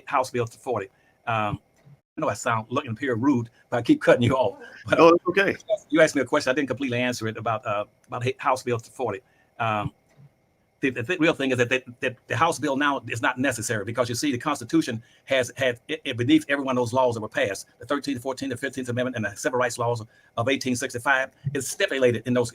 House Bill 40. I know I sound looking appear rude, but I keep cutting you off. But No, it's okay. you asked me a question. I didn't completely answer it about House Bill 40. Um, the real thing is that the House bill now is not necessary because you see the Constitution has had it beneath every one of those laws that were passed. The 13th, 14th, the 15th Amendment, and the Civil Rights Laws of 1865 is stipulated in those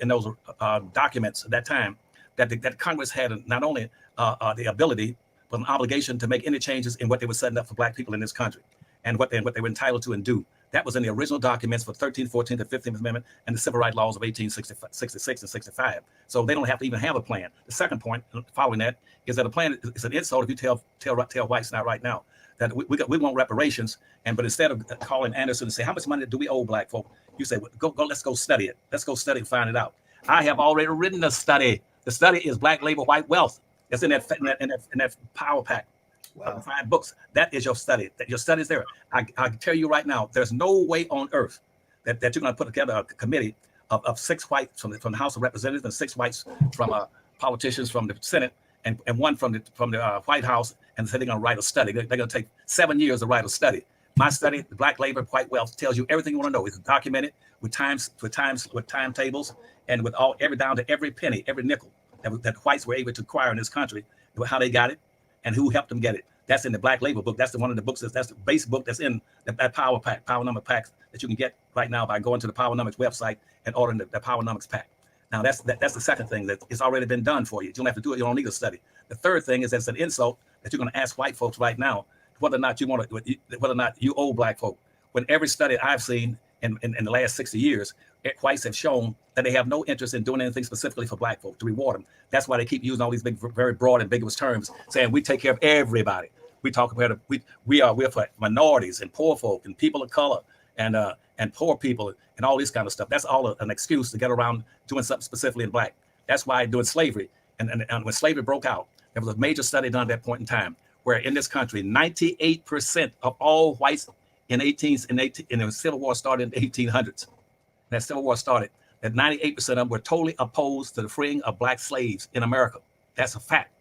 documents at that time that Congress had not only the ability but an obligation to make any changes in what they were setting up for Black people in this country and what they were entitled to and do. That was in the original documents for 13th, 14th, and 15th Amendment and the Civil Rights Laws of 1866 and 65. So they don't have to even have a plan. The second point following that is that a plan is an insult if you tell whites now right now that we want reparations, but instead of calling Anderson and say, how much money do we owe Black folk? You say, well, let's go study it. Let's go study and find it out. I have already written the study. The study is Black Labor, White Wealth. It's in that power pack. Wow. 5 books. That is your study. Your study is there. I tell you right now, there's no way on earth that you're going to put together a committee of 6 whites from the House of Representatives and 6 whites from politicians from the Senate and one from the White House and say they're going to write a study. They're going to take 7 years to write a study. My study, the Black Labor, White Wealth, tells you everything you want to know. It's documented with timetables and with every down to every penny, every nickel that whites were able to acquire in this country, how they got it, and who helped them get it. That's in the Black Labor book. That's one of the books. That's the base book that's in that power number packs that you can get right now by going to the Powernomics website and ordering the Powernomics pack. Now that's the second thing that it's already been done for you. You don't have to do it. You don't need a study. The third thing is that's an insult that you're going to ask white folks right now whether or not you owe Black folk. When every study I've seen in the last 60 years, whites have shown that they have no interest in doing anything specifically for Black folk to reward them. That's why they keep using all these big, very broad, ambiguous terms, saying we take care of everybody. We talk about we're for minorities and poor folk and people of color and poor people and all this kind of stuff. That's all an excuse to get around doing something specifically in Black. That's why doing slavery and when slavery broke out, there was a major study done at that point in time where in this country, 98% of all whites in the Civil War started in the 1800s. That Civil War started, that 98% of them were totally opposed to the freeing of Black slaves in America. That's a fact.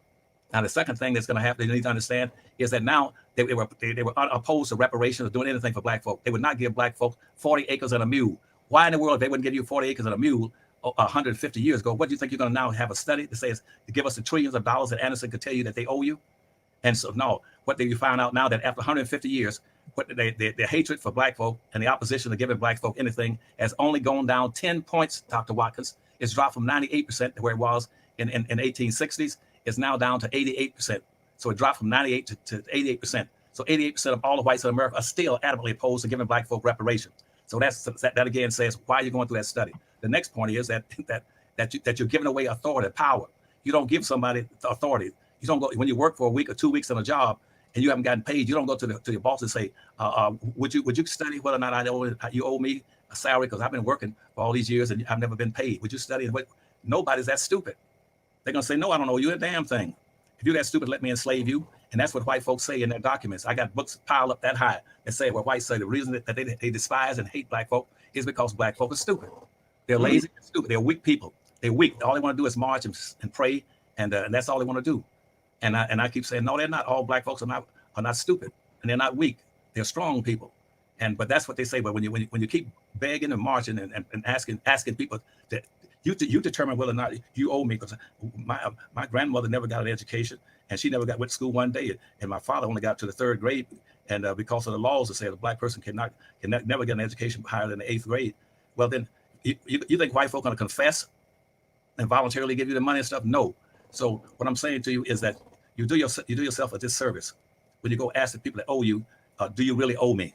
Now, the second thing that's going to happen, they need to understand, is that now they were opposed to reparations or doing anything for Black folk. They would not give Black folks 40 acres and a mule. Why in the world if they wouldn't give you 40 acres and a mule 150 years ago? What do you think you're going to now have a study that says to give us the trillions of dollars that Anderson could tell you that they owe you? And so, no, what did you find out now that after 150 years, the hatred for Black folk and the opposition to giving Black folk anything has only gone down 10 points, Dr. Watkins. It's dropped from 98% to where it was in 1860s. It's now down to 88%. So it dropped from 98 to 88%. So 88% of all the whites in America are still adamantly opposed to giving Black folk reparations. So that again says why you're going through that study. The next point is that you're giving away authority, power. You don't give somebody authority. You don't go when you work for a week or 2 weeks on a job and you haven't gotten paid. You don't go to your boss and say, would you study whether or not you owe me a salary because I've been working for all these years and I've never been paid. Would you study? Nobody's that stupid. They're gonna say, no, I don't owe you a damn thing. If you're that stupid, let me enslave you. And that's what white folks say in their documents. I got books piled up that high that say what whites say the reason that they despise and hate Black folk is because Black folk are stupid. They're lazy and stupid. They're weak people. They're weak. All they want to do is march and pray, and that's all they want to do. And I keep saying, no, they're not. All Black folks are not stupid, and they're not weak. They're strong people. But that's what they say. But when you keep begging and marching and asking people that you determine whether or not you owe me, because my grandmother never got an education and she never went to school one day, and my father only got to the 3rd grade, and because of the laws that say a Black person can never get an education higher than the 8th grade. Well, then you think white folk are going to confess and voluntarily give you the money and stuff? No. So what I'm saying to you is that you do yourself a disservice when you go ask the people that owe you, do you really owe me?